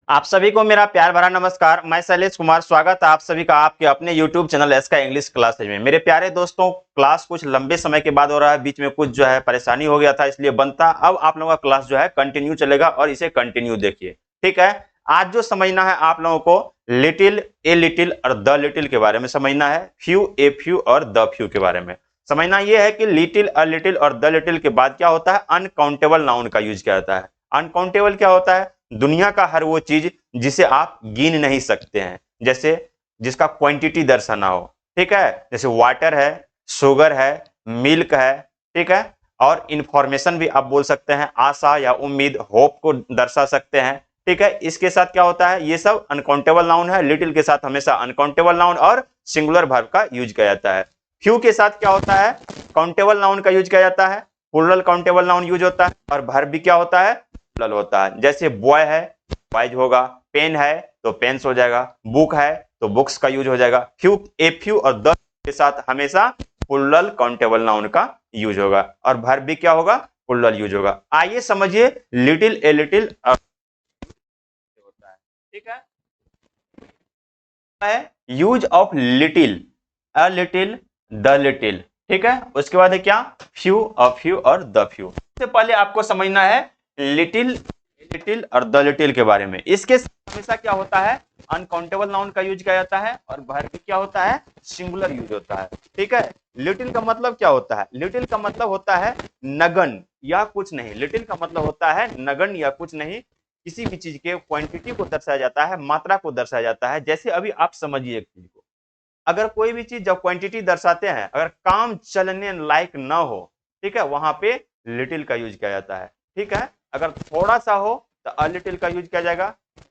आप सभी को मेरा प्यार भरा नमस्कार। मैं शैलेश कुमार, स्वागत है आप सभी का आपके अपने YouTube चैनल एस का इंग्लिश क्लासेज में। मेरे प्यारे दोस्तों, क्लास कुछ लंबे समय के बाद हो रहा है, बीच में कुछ जो है परेशानी हो गया था, इसलिए बनता अब आप लोगों का क्लास जो है कंटिन्यू चलेगा और इसे कंटिन्यू देखिए, ठीक है। आज जो समझना है आप लोगों को लिटिल, ए लिटिल और द लिटिल के बारे में समझना है। फ्यू, ए फ्यू और द फ्यू के बारे में समझना। यह है कि लिटिल, अ लिटिल और द लिटिल के बाद क्या होता है, अनकाउंटेबल नाउन का यूज किया जाता है। अनकाउंटेबल क्या होता है? दुनिया का हर वो चीज जिसे आप गिन नहीं सकते हैं, जैसे जिसका क्वांटिटी दर्शाना हो, ठीक है। जैसे वाटर है, शुगर है, मिल्क है, ठीक है। और इंफॉर्मेशन भी आप बोल सकते हैं, आशा या उम्मीद, होप को दर्शा सकते हैं, ठीक है। इसके साथ क्या होता है, ये सब अनकाउंटेबल नाउन है। लिटिल के साथ हमेशा अनकाउंटेबल नाउन और सिंगुलर वर्ब का यूज किया जाता है। फ्यू के साथ क्या होता है, काउंटेबल नाउन का यूज किया जाता है, प्लूरल काउंटेबल नाउन यूज होता है, और वर्ब भी क्या होता है, प्लूरल होता है। जैसे बॉय है, बॉयज होगा, पेन है तो पेन्स हो जाएगा, बुक है तो बुक्स का यूज हो जाएगा। फ्यू, ए फ्यू और द के साथ हमेशा प्लूरल काउंटेबल नाउन का यूज होगा, और वर्ब भी क्या होगा, प्लूरल यूज होगा। आइए समझिए लिटिल, ए लिटिल होता है, ठीक है। Use of little, a little, the little, ठीक है। उसके बाद है क्या, फ्यू, अ फ्यू और द फ्यू। सबसे पहले आपको समझना है लिटिल, लिटिल और द लिटिल के बारे में। इसके हमेशा क्या होता है, अनकाउंटेबल नाउन का यूज किया जाता है, और वर्ब भी क्या होता है, सिंगुलर यूज होता है, ठीक है। लिटिल का मतलब क्या होता है, लिटिल का मतलब होता है नगन या कुछ नहीं। लिटिल का मतलब होता है नगन या कुछ नहीं। किसी भी चीज के क्वांटिटी को दर्शाया जाता है, मात्रा को दर्शाया जाता है। जैसे अभी आप समझिए एक चीज को, अगर कोई भी चीज जब क्वांटिटी दर्शाते हैं, अगर काम चलने लायक ना हो, ठीक है, वहां पे लिटिल का यूज किया जाता है, ठीक है। अगर थोड़ा सा हो तो अ लिटिल का यूज किया जाएगा।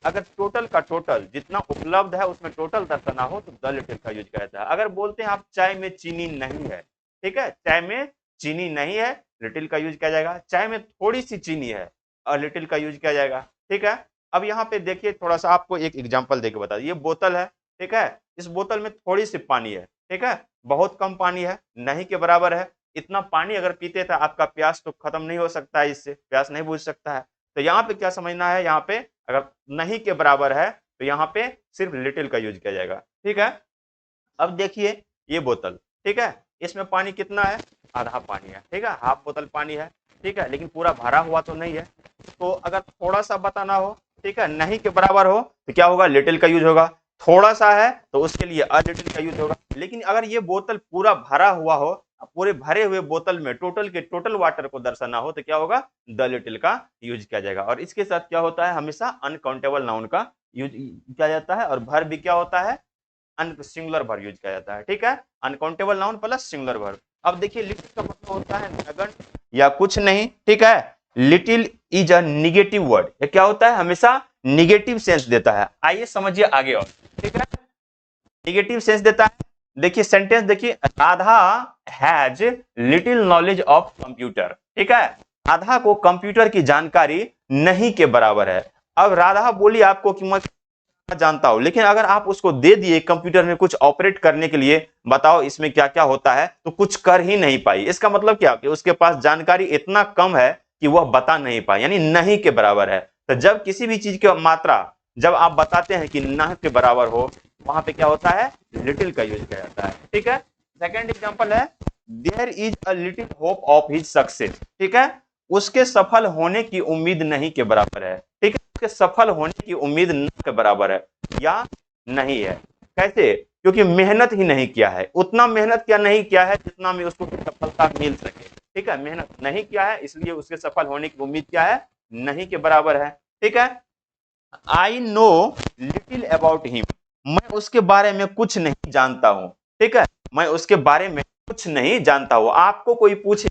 अगर टोटल का टोटल जितना उपलब्ध है उसमें टोटल दर्शाना हो तो द लिटिल का यूज किया जाता है। अगर बोलते हैं आप चाय में चीनी नहीं है, ठीक है, चाय में चीनी नहीं है, लिटिल का यूज किया जाएगा। चाय में थोड़ी सी चीनी है, अ लिटिल का यूज किया जाएगा, ठीक है। अब यहाँ पे देखिए, थोड़ा सा आपको एक एग्जांपल देके बता, ये बोतल है, ठीक है। इस बोतल में थोड़ी सी पानी है, ठीक है, बहुत कम पानी है, नहीं के बराबर है। इतना पानी अगर पीते तो आपका प्यास तो खत्म नहीं हो सकता है, इससे प्यास नहीं बुझ सकता है। तो यहाँ पे क्या समझना है, यहाँ पे अगर नहीं के बराबर है तो यहाँ पे सिर्फ लिटिल का यूज किया जाएगा, ठीक है। अब देखिए ये बोतल, ठीक है, इसमें पानी कितना है, आधा पानी है, ठीक है, हाफ बोतल पानी है, ठीक है, लेकिन पूरा भरा हुआ तो नहीं है। तो अगर थोड़ा सा बताना हो, ठीक है, नहीं के बराबर हो तो क्या होगा, लिटिल का यूज होगा। थोड़ा सा है तो उसके लिए अ लिटिल का यूज होगा। लेकिन अगर ये बोतल पूरा भरा हुआ हो, पूरे भरे हुए बोतल में टोटल के टोटल वाटर को दर्शाना हो तो क्या होगा, द लिटिल का यूज किया जाएगा। और इसके साथ क्या होता है, हमेशा अनकाउंटेबल नाउन का यूज किया जाता है, और भर भी क्या होता है, सिंगुलर वर्ब यूज किया जाता है, ठीक है। Uncountable noun plus singular verb. अब देखिए लिटिल का मतलब होता है नगन या कुछ नहीं, ठीक है। Little is a negative word, ये क्या होता है, हमेशा निगेटिव सेंस देता है। आइए समझिए आगे और, ठीक है, निगेटिव सेंस देता है। देखिए सेंटेंस देखिए, Radha has little knowledge of computer, ठीक है। राधा को कंप्यूटर की जानकारी नहीं के बराबर है। अब राधा बोली आपको कि मैं जानता हूं, लेकिन अगर आप उसको दे दिए कंप्यूटर में कुछ ऑपरेट करने के लिए, बताओ इसमें क्या क्या होता है, तो कुछ कर ही नहीं पाई। इसका मतलब क्या कि उसके पास जानकारी इतना कम है कि वह बता नहीं पाई, यानी नहीं के बराबर है। तो जब किसी भी चीज की मात्रा जब आप बताते हैं कि न के बराबर हो, वहां पे क्या होता है, लिटिल का यूज किया जाता है, ठीक है। सेकेंड एग्जाम्पल है, there is a little hope of his success, ठीक है, उसके सफल होने की उम्मीद नहीं के बराबर है, ठीक है। उसके सफल होने की उम्मीद न के बराबर है या नहीं है। कैसे, क्योंकि मेहनत ही नहीं किया है, उतना मेहनत क्या नहीं किया है जितना में उसको सफलता मिल सके, ठीक है। मेहनत नहीं किया है इसलिए उसके सफल होने की उम्मीद क्या है, नहीं के बराबर है, ठीक है। I know little about him, मैं उसके बारे में कुछ नहीं जानता हूं, ठीक है, मैं उसके बारे में कुछ नहीं जानता हूं। आपको कोई पूछे,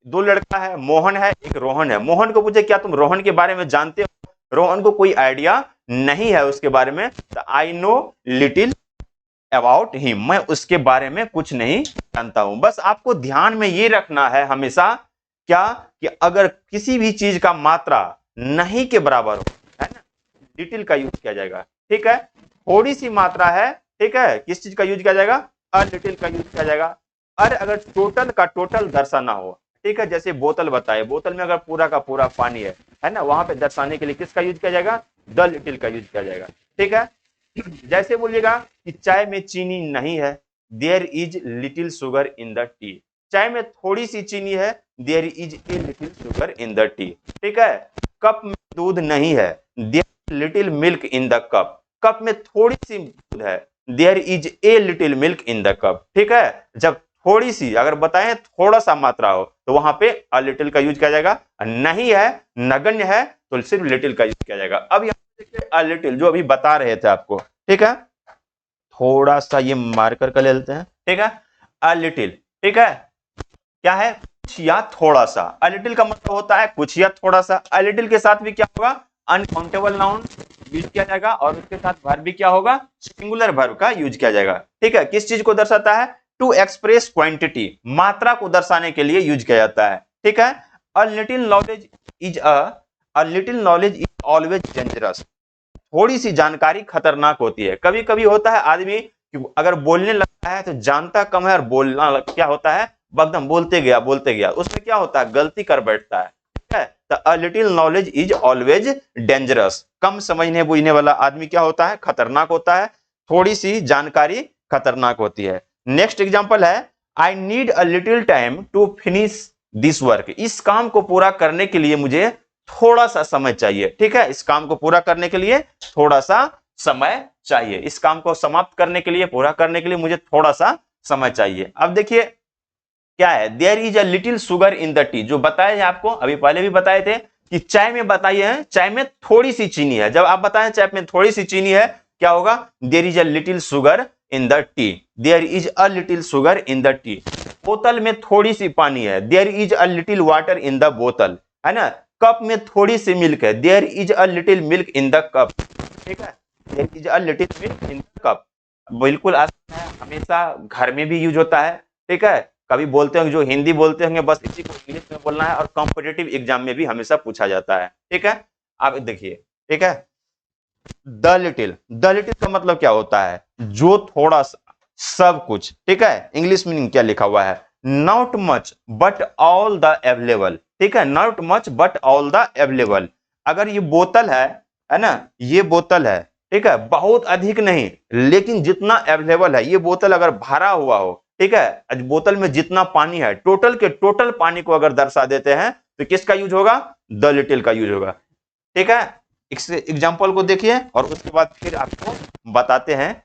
दो लड़का है, मोहन है एक रोहन है, मोहन को पूछे क्या तुम रोहन के बारे में जानते हो, रोहन को कोई आइडिया नहीं है उसके बारे में। I know little about him, मैं उसके बारे में कुछ नहीं जानता हूं। बस आपको ध्यान में ये रखना है हमेशा, क्या कि अगर किसी भी चीज का मात्रा नहीं के बराबर हो, है ना, लिटिल का यूज किया जाएगा, ठीक है। थोड़ी सी मात्रा है, ठीक है, किस चीज का यूज किया जाएगा, अ लिटिल का यूज किया जाएगा। और अगर टोटल का टोटल दर्शाना हो, ठीक है, जैसे बोतल बताए, बोतल में अगर पूरा का पूरा पानी है ना, वहां पे दर्शाने के लिए किसका यूज किया जाएगा, द लिटिल का यूज किया जाएगा। ठीक है, जैसे बोलिएगा कि चाय में चीनी नहीं है, there is little sugar in the tea. चाय में थोड़ी सी चीनी है, there is a little sugar in the tea. ठीक है, कप में दूध नहीं है, there little milk in the cup. Cup में थोड़ी सी दूध है, there is a little milk in the cup. ठीक है, जब थोड़ी सी अगर बताएं थोड़ा सा मात्रा हो तो वहां पे अ लिटिल का यूज किया जाएगा, नहीं है नगण्य है तो सिर्फ लिटिल का यूज किया जाएगा। अब यहाँ देखिए अ लिटिल जो अभी बता रहे थे आपको, ठीक है, थोड़ा सा ये मार्कर कर लेते हैं। ठीक है, अ लिटिल, ठीक है, क्या है, कुछ या थोड़ा सा। अ लिटिल का मतलब होता है कुछ या थोड़ा सा। अ लिटिल के साथ भी क्या होगा, अनकाउंटेबल नाउन यूज किया जाएगा और उसके साथ वर्ब भी क्या होगा, सिंगुलर वर्ब का यूज किया जाएगा। ठीक है, किस चीज को दर्शाता है, टू एक्सप्रेस क्वांटिटी, मात्रा को दर्शाने के लिए यूज किया जाता है। ठीक है, अ little knowledge is a little knowledge is always dangerous. थोड़ी सी जानकारी खतरनाक होती है। कभी कभी होता है आदमी अगर बोलने लगता है तो जानता कम है और बोलना क्या होता है, एकदम बोलते गया, उसमें क्या होता है, गलती कर बैठता है। ठीक है, तो a little knowledge is always dangerous, कम समझने बूझने वाला आदमी क्या होता है, खतरनाक होता है। थोड़ी सी जानकारी खतरनाक होती है। नेक्स्ट एग्जांपल है, I need a little time to finish this work. इस काम को पूरा करने के लिए मुझे थोड़ा सा समय चाहिए। ठीक है, इस काम को पूरा करने के लिए थोड़ा सा समय चाहिए, इस काम को समाप्त करने के लिए, पूरा करने के लिए मुझे थोड़ा सा समय चाहिए। अब देखिए क्या है, there is a little sugar in the tea, जो बताए हैं आपको अभी पहले भी बताए थे कि चाय में बताइए हैं चाय में थोड़ी सी चीनी है। जब आप बताएं चाय में थोड़ी सी चीनी है, क्या होगा, there is a little sugar in the tea, there is a little sugar in the tea. बोतल में थोड़ी सी पानी है, there is a little water in the बोतल, है ना। कप में थोड़ी सी मिल्क है, there is a little milk in the cup. ठीक है, there is a little milk in the cup, बिल्कुल आसान है, हमेशा घर में भी यूज होता है। ठीक है, कभी बोलते होंगे जो हिंदी बोलते होंगे बस इसी को इंग्लिश में बोलना है, और कॉम्पिटिटिव एग्जाम में भी हमेशा पूछा जाता है। ठीक है, आप देखिए, ठीक है, द लिटिल, द लिटिल का मतलब क्या होता है, जो थोड़ा सा, सब कुछ। ठीक है, इंग्लिश मीनिंग क्या लिखा हुआ है, not much but all the available. ठीक है, not much but all the available. अगर ये बोतल है ना, ये बोतल है, ठीक है, बहुत अधिक नहीं लेकिन जितना अवेलेबल है, ये बोतल अगर भरा हुआ हो, ठीक है, बोतल में जितना पानी है, टोटल के टोटल पानी को अगर दर्शा देते हैं तो किसका यूज होगा, द लिटिल का यूज होगा। ठीक है, एग्जाम्पल को देखिए और उसके बाद फिर आपको बताते हैं।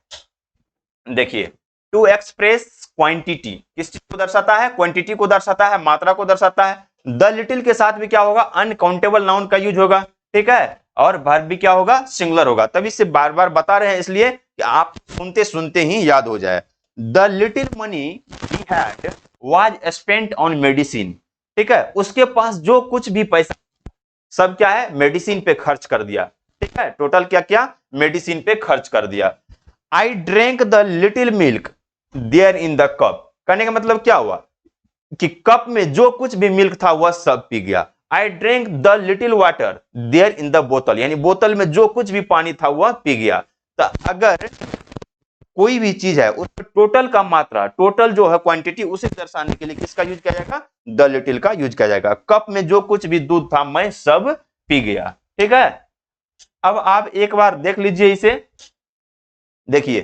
देखिए, टू एक्सप्रेस क्वांटिटी किस चीज को दर्शाता है, क्वांटिटी को दर्शाता है, मात्रा को दर्शाता है। द लिटिल के साथ भी क्या होगा, अनकाउंटेबल नाउन का यूज होगा। ठीक है, और वर्ब भी क्या होगा, सिंगुलर होगा। तभी से बार बार बता रहे हैं इसलिए कि आप सुनते सुनते ही याद हो जाए। The little money he had was spent on medicine. ठीक है, उसके पास जो कुछ भी पैसा सब क्या है, मेडिसिन पे खर्च कर दिया। ठीक है, टोटल क्या क्या, मेडिसिन पे खर्च कर दिया। I drank the little milk there in the cup, कहने का मतलब क्या हुआ कि कप में जो कुछ भी मिल्क था वह सब पी गया। I drank the little water there in the बोतल, यानी बोतल में जो कुछ भी पानी था वह पी गया। तो अगर कोई भी चीज है उस टोटल का मात्रा, टोटल जो है क्वांटिटी, उसे दर्शाने के लिए किसका यूज किया जाएगा, द लिटिल का यूज किया जाएगा। कप में जो कुछ भी दूध था मैं सब पी गया। ठीक है, अब आप एक बार देख लीजिए इसे, देखिए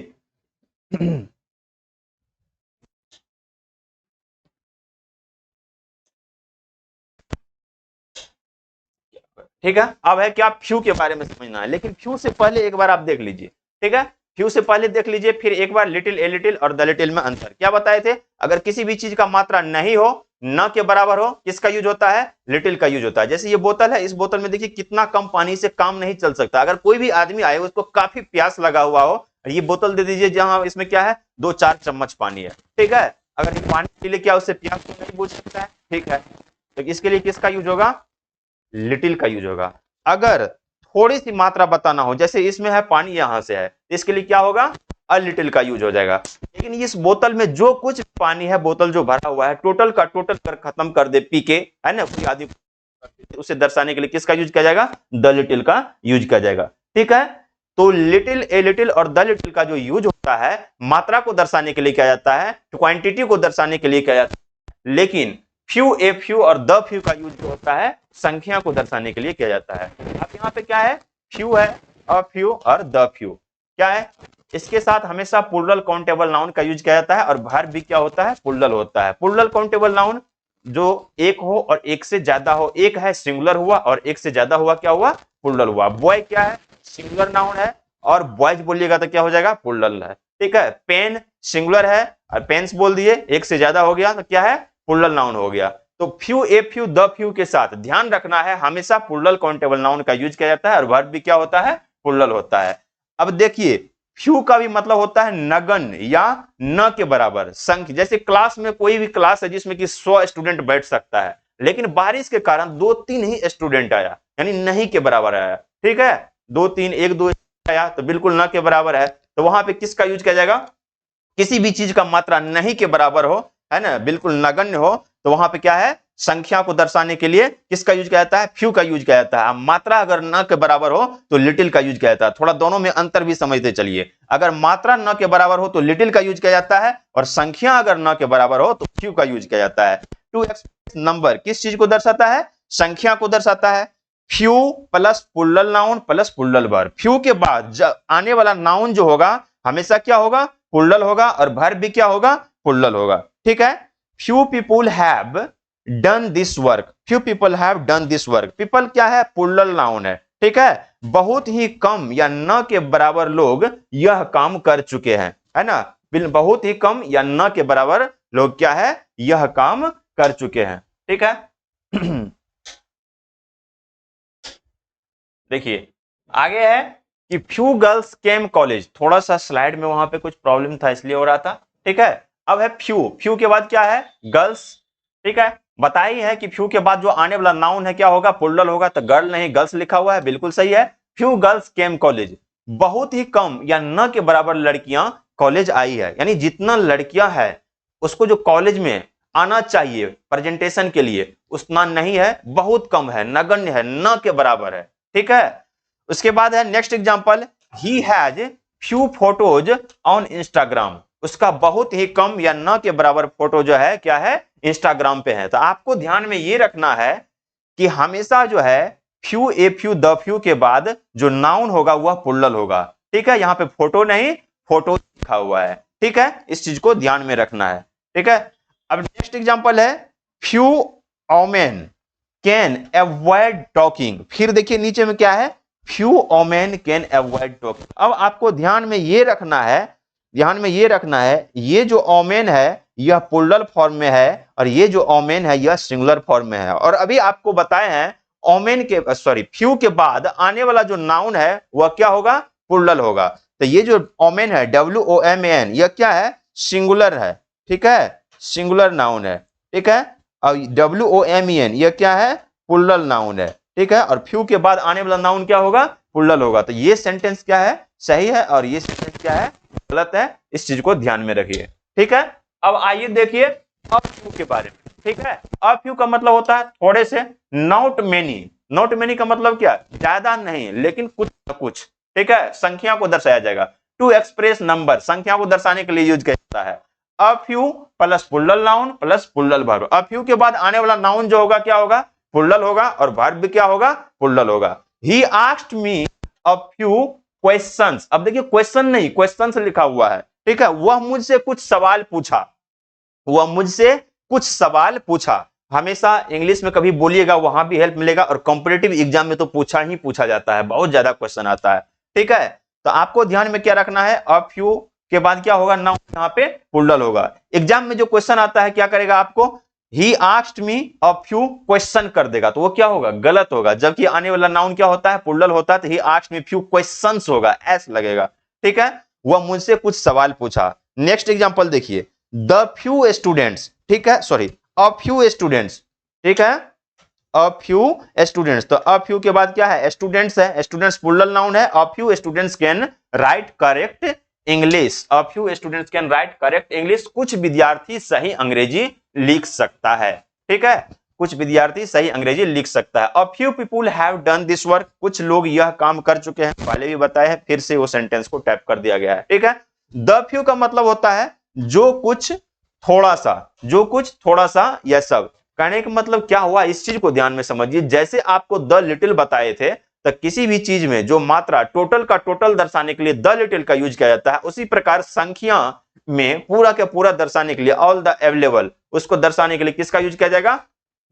ठीक है, अब है क्या, फ्यू के बारे में समझना है, लेकिन फ्यू से पहले एक बार आप देख लीजिए। ठीक है, फ्यू से पहले देख लीजिए, फिर एक बार लिटिल, ए लिटिल और द लिटिल में अंतर क्या बताए थे। अगर किसी भी चीज का मात्रा नहीं हो, न के बराबर हो, किसका यूज होता है, लिटिल का यूज होता है। जैसे ये बोतल है, इस बोतल में देखिए कितना कम पानी से काम नहीं चल सकता। अगर कोई भी आदमी आए, उसको काफी प्यास लगा हुआ हो, ये बोतल दे दीजिए जहां इसमें क्या है, 2-4 चम्मच पानी है। ठीक है, अगर ये पानी पी ले, क्या उससे प्यास को नहीं बुझ सकता है। ठीक है, तो इसके लिए किसका यूज होगा, लिटिल का यूज होगा। अगर थोड़ी सी मात्रा बताना हो, जैसे इसमें है पानी, यहां से है, इसके लिए क्या होगा, अ लिटिल का यूज हो जाएगा। लेकिन इस बोतल में जो कुछ पानी है, बोतल जो भरा हुआ है, टोटल का टोटल कर खत्म कर दे पी के, है ना, कोई आदमी, उसे दर्शाने के लिए किसका यूज किया जाएगा, द लिटिल का यूज किया जाएगा। ठीक है, तो लिटिल, ए लिटिल और द लिटिल का जो यूज होता है, मात्रा को दर्शाने के लिए किया जाता है, क्वांटिटी को दर्शाने के लिए किया जाता है। लेकिन फ्यू, ए फ्यू और द फ्यू का यूज जो होता है, संख्या को दर्शाने के लिए किया जाता है। अब यहाँ पे क्या है, फ्यू है, अ फ्यू और द फ्यू क्या है, इसके साथ हमेशा प्लूरल काउंटेबल नाउन का यूज किया जाता है और वर्ब भी क्या होता है, प्लूरल होता है। प्लूरल काउंटेबल नाउन जो एक हो और एक से ज्यादा हो, एक है सिंगुलर हुआ और एक से ज्यादा हुआ क्या हुआ, प्लूरल हुआ। बॉय क्या है, सिंगुलर नाउन है और बॉयज बोलिएगा तो क्या हो जाएगा, प्लूरल है। ठीक है, पेन सिंगुलर है और पेन्स बोल दिए, एक से ज्यादा हो गया तो क्या है, प्लूरल नाउन हो गया। तो few, a few, the few के साथ ध्यान रखना है हमेशा प्लूरल काउंटेबल नाउन का यूज किया जाता है और वर्ब भी क्या होता है, प्लूरल होता है। अब देखिए फ्यू का भी मतलब होता है नगण्य या न के बराबर संख्या। जैसे क्लास में कोई भी क्लास है जिसमें कि 100 स्टूडेंट बैठ सकता है, लेकिन बारिश के कारण 2-3 ही स्टूडेंट आया, यानी नहीं के बराबर आया। ठीक है, 2-3 1-2 आया तो बिल्कुल न के बराबर है। तो वहां पे किसका यूज किया जाएगा, किसी भी चीज का मात्रा नहीं के बराबर हो, है ना, बिल्कुल नगण्य हो, तो वहां पे क्या है, संख्या को दर्शाने के लिए किसका यूज किया जाता है, फ्यू का यूज किया जाता है। मात्रा अगर न के बराबर हो तो लिटिल का यूज किया जाता है। थोड़ा दोनों में अंतर भी समझते चलिए, अगर मात्रा न के बराबर हो तो लिटिल का यूज किया जाता है और संख्या अगर न के बराबर हो तो फ्यू का यूज किया जाता है। टू एक्सप्रेस नंबर किस चीज को दर्शाता है, संख्या को दर्शाता है। Few plus plural noun plus plural verb, few के बाद आने वाला नाउन जो होगा हमेशा क्या होगा, प्लूरल होगा और वर्ब भी क्या होगा, प्लूरल होगा। ठीक है, few people have done this work, few people have done this work, people क्या है, प्लूरल नाउन है। ठीक है, बहुत ही कम या न के बराबर लोग यह काम कर चुके हैं, है ना, बहुत ही कम या न के बराबर लोग क्या है, यह काम कर चुके हैं। ठीक है देखिए आगे है कि फ्यू गर्ल्स केम कॉलेज, थोड़ा सा स्लाइड में वहां पे कुछ प्रॉब्लम था इसलिए हो रहा था। ठीक है, अब है फ्यू, फ्यू के बाद क्या है, गर्ल्स। ठीक है, बताई है कि फ्यू के बाद जो आने वाला नाउन है क्या होगा, प्लूरल होगा, तो गर्ल नहीं गर्ल्स लिखा हुआ है, बिल्कुल सही है। फ्यू गर्ल्स केम कॉलेज, बहुत ही कम या न के बराबर लड़कियां कॉलेज आई है, यानी जितना लड़कियां है उसको जो कॉलेज में आना चाहिए प्रेजेंटेशन के लिए उतना नहीं है, बहुत कम है, नगण्य है, न के बराबर है। ठीक है, उसके बाद है next example, he has few photos on Instagram, उसका बहुत ही कम या न के बराबर फोटो जो है क्या है, इंस्टाग्राम पे है। तो आपको ध्यान में ये रखना है कि हमेशा जो है few, a few, the few के बाद जो नाउन होगा वह प्लूरल होगा। ठीक है, यहां पे फोटो नहीं फोटो लिखा हुआ है। ठीक है, इस चीज को ध्यान में रखना है। ठीक है, अब नेक्स्ट एग्जांपल है few women can avoid talking, फिर देखिए नीचे में क्या है, few women can avoid talking. अब आपको ध्यान में ये रखना है, ध्यान में ये रखना है, ये जो ओमेन है यह प्लूरल फॉर्म में है और ये जो ओमेन है यह सिंगुलर फॉर्म में है। और अभी आपको बताए हैं ओमेन के सॉरी फ्यू के बाद आने वाला जो नाउन है वह क्या होगा, प्लूरल होगा। तो ये जो ओमेन है WOMAN यह क्या है, सिंगुलर है। ठीक है, सिंगुलर नाउन है। ठीक है, और WOMEN यह क्या है, प्लूरल नाउन है। ठीक है, और फ्यू के बाद आने वाला नाउन क्या होगा, प्लूरल होगा। तो ये सेंटेंस क्या है, सही है, और ये सेंटेंस क्या है, गलत है। इस चीज को ध्यान में रखिए। ठीक है, अब आइए देखिए अ फ्यू के बारे में। ठीक है, अ फ्यू का मतलब होता है थोड़े से, नॉट मेनी, नॉट मेनी का मतलब क्या, ज्यादा नहीं लेकिन कुछ न कुछ। ठीक है, संख्या को दर्शाया जाएगा। टू एक्सप्रेस नंबर, संख्या को दर्शाने के लिए यूज किया जाता है। A few plus plural noun plus plural verb, a few के बाद आने वाला नाउन जो होगा क्या होगा, प्लूरल होगा और वर्ब भी क्या होगा, प्लूरल होगा। He asked me a few questions, अब देखिए क्वेश्चन नहीं क्वेश्चंस लिखा हुआ है। ठीक है, वह मुझसे कुछ सवाल पूछा, वह मुझसे कुछ सवाल पूछा। हमेशा इंग्लिश में कभी बोलिएगा वहां भी हेल्प मिलेगा, और कॉम्पिटिटिव एग्जाम में तो पूछा ही पूछा जाता है, बहुत ज्यादा क्वेश्चन आता है। ठीक है, तो आपको ध्यान में क्या रखना है, अ फ्यू के बाद क्या होगा, नाउन यहाँ पे प्लूरल होगा। एग्जाम में जो क्वेश्चन आता है क्या करेगा आपको, he asked me a few question कर देगा, तो वो क्या होगा, गलत होगा। जबकि आने वाला नाउन क्या होता है, प्लूरल होता है, तो he asked me few questions होगा, एस लगेगा। ठीक है, वह मुझसे कुछ सवाल पूछा। नेक्स्ट एग्जांपल देखिए, द फ्यू स्टूडेंट्स, ठीक है, सॉरी अ फ्यू स्टूडेंट्स। ठीक है, अ फ्यू स्टूडेंट्स, तो अ फ्यू के बाद क्या है, स्टूडेंट्स है, स्टूडेंट्स प्लूरल नाउन है। A few students can write correct English, a few students can write correct English, कुछ विद्यार्थी सही अंग्रेजी लिख सकता है। ठीक है, कुछ विद्यार्थी सही अंग्रेजी लिख सकता है। A few people have done this work, कुछ लोग यह काम कर चुके हैं, पहले भी बताया है, फिर से वो सेंटेंस को टैप कर दिया गया है। ठीक है, द फ्यू का मतलब होता है जो कुछ थोड़ा सा, जो कुछ थोड़ा सा या सब। कहने का मतलब क्या हुआ, इस चीज को ध्यान में समझिए। जैसे आपको द लिटिल बताए थे, तो किसी भी चीज में जो मात्रा टोटल का टोटल दर्शाने के लिए द लिटिल का यूज किया जाता है, उसी प्रकार संख्या में पूरा का पूरा दर्शाने के लिए ऑल द अवेलेबल, उसको दर्शाने के लिए किसका यूज किया जाएगा?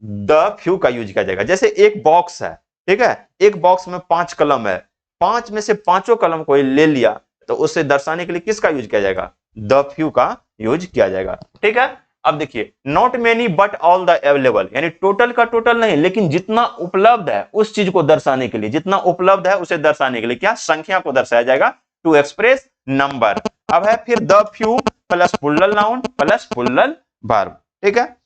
द फ्यू का यूज किया जाएगा। जैसे एक बॉक्स है, ठीक है, एक बॉक्स में 5 कलम है, 5 में से 5 कलम कोई ले लिया तो उसे दर्शाने के लिए किसका यूज किया जाएगा? द फ्यू का यूज किया जाएगा। ठीक है, अब देखिए not many but all the available, यानी टोटल का टोटल नहीं, लेकिन जितना उपलब्ध है उस चीज को दर्शाने के लिए, जितना उपलब्ध है उसे दर्शाने के लिए क्या? संख्या को दर्शाया जाएगा, टू एक्सप्रेस नंबर। अब है फिर the few plus plural noun plus plural verb. ठीक है,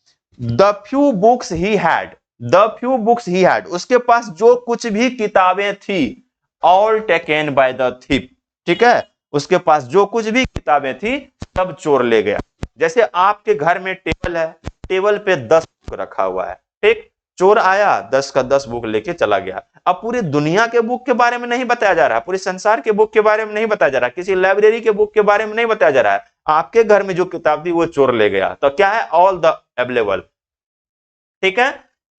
the few books he had, the few books he had, उसके पास जो कुछ भी किताबें थी, all taken by the thief. ठीक है, उसके पास जो कुछ भी किताबें थी सब चोर ले गया। जैसे आपके घर में टेबल है, टेबल पे 10 बुक रखा हुआ है, ठीक, चोर आया 10 का 10 बुक लेके चला गया। अब पूरी दुनिया के बुक के बारे में नहीं बताया जा रहा, पूरे संसार के बुक के बारे में नहीं बताया जा रहा, किसी लाइब्रेरी के बुक के बारे में नहीं बताया जा रहा है, आपके घर में जो किताब थी वो चोर ले गया। तो क्या है? All the available. ठीक है,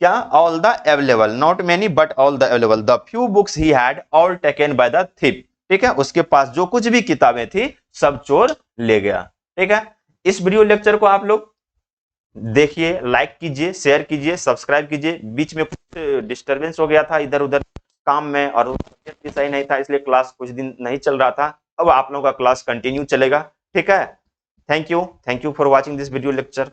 क्या? All the available, not many but all the available, the few books he had all taken by the thief. ठीक है, उसके पास जो कुछ भी किताबें थी सब चोर ले गया। ठीक है, इस वीडियो लेक्चर को आप लोग देखिए, लाइक कीजिए, शेयर कीजिए, सब्सक्राइब कीजिए। बीच में कुछ डिस्टरबेंस हो गया था इधर उधर काम में, और तबीयत भी सही नहीं था, इसलिए क्लास कुछ दिन नहीं चल रहा था। अब आप लोगों का क्लास कंटिन्यू चलेगा। ठीक है, thank you for watching this video lecture.